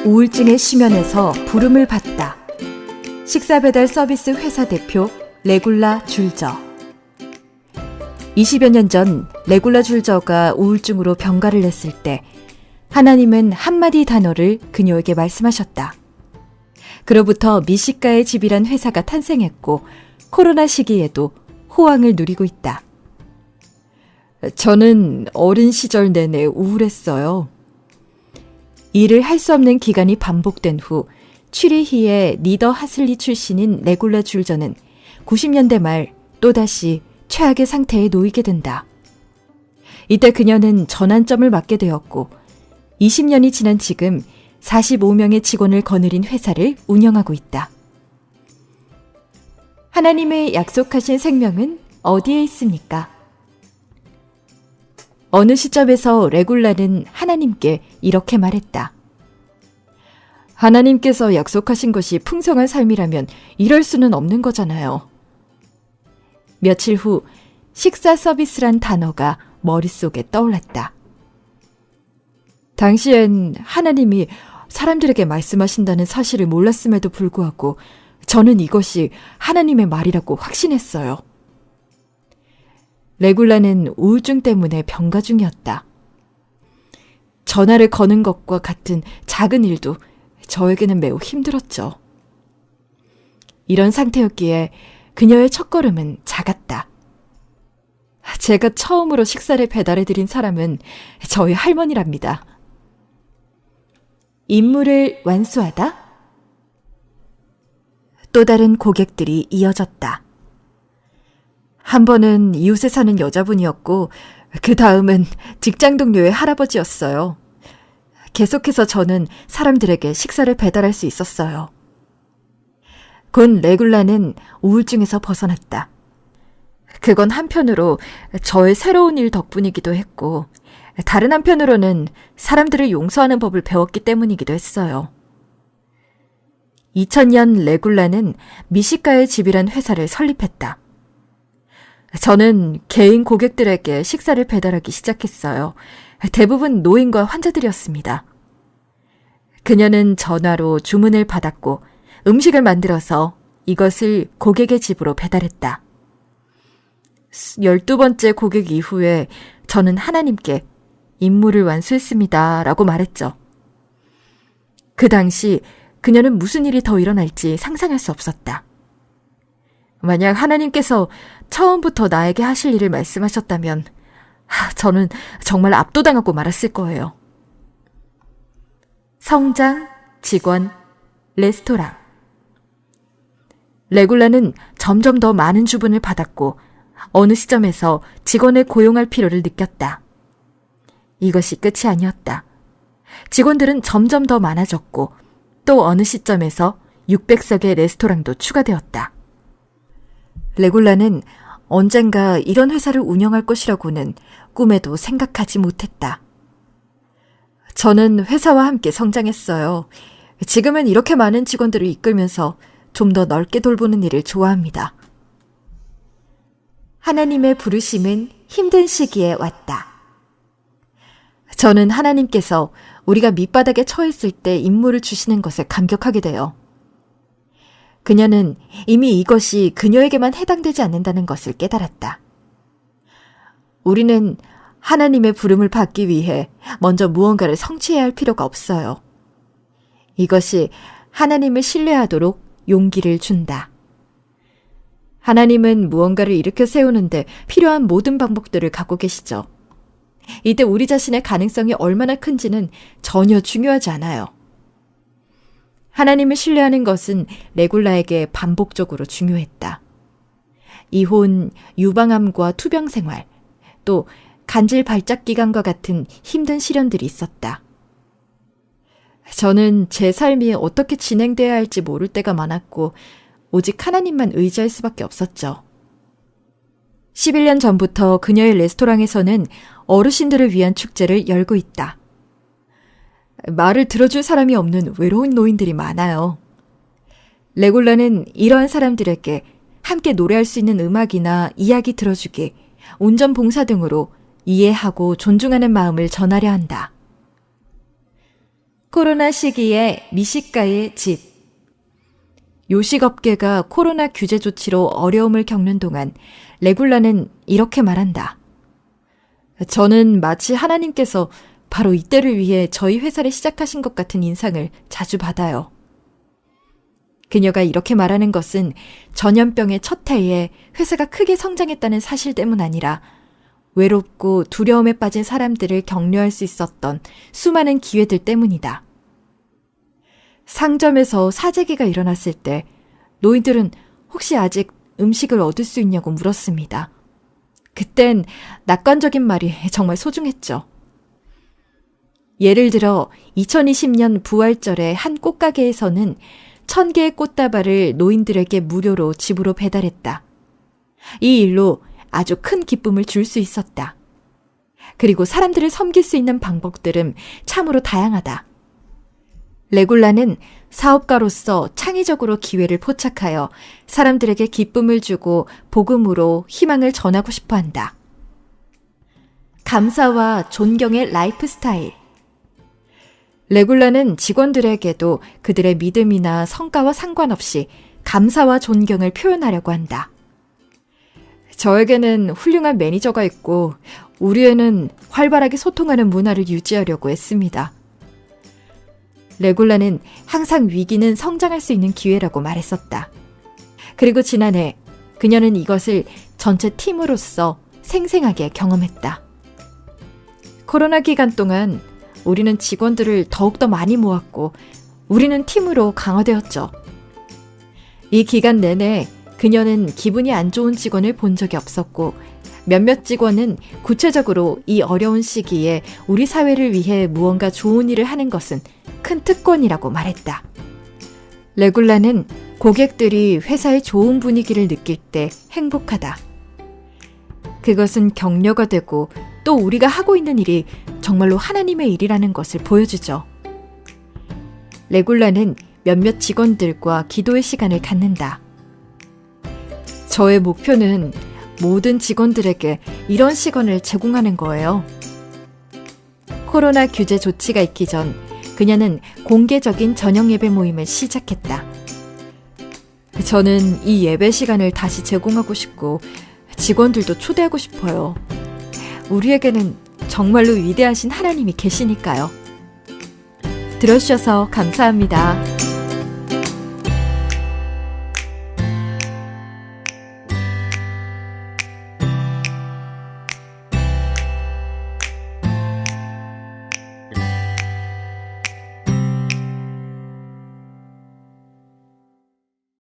우울증에 심연해서 부름을 받다. 식사 배달 서비스 회사 대표 레굴라 줄저. 20여 년 전 레굴라 줄저가 우울증으로 병가를 냈을 때 하나님은 한마디 단어를 그녀에게 말씀하셨다. 그로부터 미식가의 집이란 회사가 탄생했고 코로나 시기에도 호황을 누리고 있다. 저는 어린 시절 내내 우울했어요. 일을 할 수 없는 기간이 반복된 후 취리히의 니더 하슬리 출신인 레굴라 줄저는 90년대 말 또다시 최악의 상태에 놓이게 된다. 이때 그녀는 전환점을 맞게 되었고 20년이 지난 지금 45명의 직원을 거느린 회사를 운영하고 있다. 하나님의 약속하신 생명은 어디에 있습니까? 어느 시점에서 레굴라는 하나님께 이렇게 말했다. 하나님께서 약속하신 것이 풍성한 삶이라면 이럴 수는 없는 거잖아요. 며칠 후 식사 서비스란 단어가 머릿속에 떠올랐다. 당시엔 하나님이 사람들에게 말씀하신다는 사실을 몰랐음에도 불구하고 저는 이것이 하나님의 말이라고 확신했어요. 레굴라는 우울증 때문에 병가 중이었다. 전화를 거는 것과 같은 작은 일도 저에게는 매우 힘들었죠. 이런 상태였기에 그녀의 첫걸음은 작았다. 제가 처음으로 식사를 배달해드린 사람은 저희 할머니랍니다. 임무를 완수하다? 또 다른 고객들이 이어졌다. 한 번은 이웃에 사는 여자분이었고 그 다음은 직장 동료의 할아버지였어요. 계속해서 저는 사람들에게 식사를 배달할 수 있었어요. 곧 레굴라는 우울증에서 벗어났다. 그건 한편으로 저의 새로운 일 덕분이기도 했고 다른 한편으로는 사람들을 용서하는 법을 배웠기 때문이기도 했어요. 2000년 레굴라는 미식가의 집이란 회사를 설립했다. 저는 개인 고객들에게 식사를 배달하기 시작했어요. 대부분 노인과 환자들이었습니다. 그녀는 전화로 주문을 받았고 음식을 만들어서 이것을 고객의 집으로 배달했다. 12번째 고객 이후에 저는 하나님께 임무를 완수했습니다 라고 말했죠. 그 당시 그녀는 무슨 일이 더 일어날지 상상할 수 없었다. 만약 하나님께서 처음부터 나에게 하실 일을 말씀하셨다면 저는 정말 압도당하고 말았을 거예요. 성장, 직원, 레스토랑. 레굴라는 점점 더 많은 주문을 받았고 어느 시점에서 직원을 고용할 필요를 느꼈다. 이것이 끝이 아니었다. 직원들은 점점 더 많아졌고 또 어느 시점에서 600석의 레스토랑도 추가되었다. 레굴라는 언젠가 이런 회사를 운영할 것이라고는 꿈에도 생각하지 못했다. 저는 회사와 함께 성장했어요. 지금은 이렇게 많은 직원들을 이끌면서 좀 더 넓게 돌보는 일을 좋아합니다. 하나님의 부르심은 힘든 시기에 왔다. 저는 하나님께서 우리가 밑바닥에 처했을 때 임무를 주시는 것에 감격하게 돼요. 그녀는 이미 이것이 그녀에게만 해당되지 않는다는 것을 깨달았다. 우리는 하나님의 부름을 받기 위해 먼저 무언가를 성취해야 할 필요가 없어요. 이것이 하나님을 신뢰하도록 용기를 준다. 하나님은 무언가를 일으켜 세우는데 필요한 모든 방법들을 갖고 계시죠. 이때 우리 자신의 가능성이 얼마나 큰지는 전혀 중요하지 않아요. 하나님을 신뢰하는 것은 레굴라에게 반복적으로 중요했다. 이혼, 유방암과 투병 생활, 또 간질 발작 기간과 같은 힘든 시련들이 있었다. 저는 제 삶이 어떻게 진행돼야 할지 모를 때가 많았고 오직 하나님만 의지할 수밖에 없었죠. 11년 전부터 그녀의 레스토랑에서는 어르신들을 위한 축제를 열고 있다. 말을 들어줄 사람이 없는 외로운 노인들이 많아요. 레굴라는 이러한 사람들에게 함께 노래할 수 있는 음악이나 이야기 들어주기, 운전 봉사 등으로 이해하고 존중하는 마음을 전하려 한다. 코로나 시기에 미식가의 집. 요식업계가 코로나 규제 조치로 어려움을 겪는 동안 레굴라는 이렇게 말한다. 저는 마치 하나님께서 바로 이때를 위해 저희 회사를 시작하신 것 같은 인상을 자주 받아요. 그녀가 이렇게 말하는 것은 전염병의 첫 해에 회사가 크게 성장했다는 사실 때문 아니라 외롭고 두려움에 빠진 사람들을 격려할 수 있었던 수많은 기회들 때문이다. 상점에서 사재기가 일어났을 때 노인들은 혹시 아직 음식을 얻을 수 있냐고 물었습니다. 그땐 낙관적인 말이 정말 소중했죠. 예를 들어 2020년 부활절에 한 꽃가게에서는 1000개의 꽃다발을 노인들에게 무료로 집으로 배달했다. 이 일로 아주 큰 기쁨을 줄 수 있었다. 그리고 사람들을 섬길 수 있는 방법들은 참으로 다양하다. 레굴라는 사업가로서 창의적으로 기회를 포착하여 사람들에게 기쁨을 주고 복음으로 희망을 전하고 싶어 한다. 감사와 존경의 라이프 스타일. 레굴라는 직원들에게도 그들의 믿음이나 성과와 상관없이 감사와 존경을 표현하려고 한다. 저에게는 훌륭한 매니저가 있고 우리에는 활발하게 소통하는 문화를 유지하려고 했습니다. 레굴라는 항상 위기는 성장할 수 있는 기회라고 말했었다. 그리고 지난해 그녀는 이것을 전체 팀으로서 생생하게 경험했다. 코로나 기간 동안 우리는 직원들을 더욱더 많이 모았고 우리는 팀으로 강화되었죠. 이 기간 내내 그녀는 기분이 안 좋은 직원을 본 적이 없었고 몇몇 직원은 구체적으로 이 어려운 시기에 우리 사회를 위해 무언가 좋은 일을 하는 것은 큰 특권이라고 말했다. 레굴라는 고객들이 회사의 좋은 분위기를 느낄 때 행복하다. 그것은 격려가 되고 또 우리가 하고 있는 일이 정말로 하나님의 일이라는 것을 보여주죠. 레굴라는 몇몇 직원들과 기도의 시간을 갖는다. 저의 목표는 모든 직원들에게 이런 시간을 제공하는 거예요. 코로나 규제 조치가 있기 전 그녀는 공개적인 저녁 예배 모임을 시작했다. 저는 이 예배 시간을 다시 제공하고 싶고 직원들도 초대하고 싶어요. 우리에게는 정말로 위대하신 하나님이 계시니까요. 들어주셔서 감사합니다.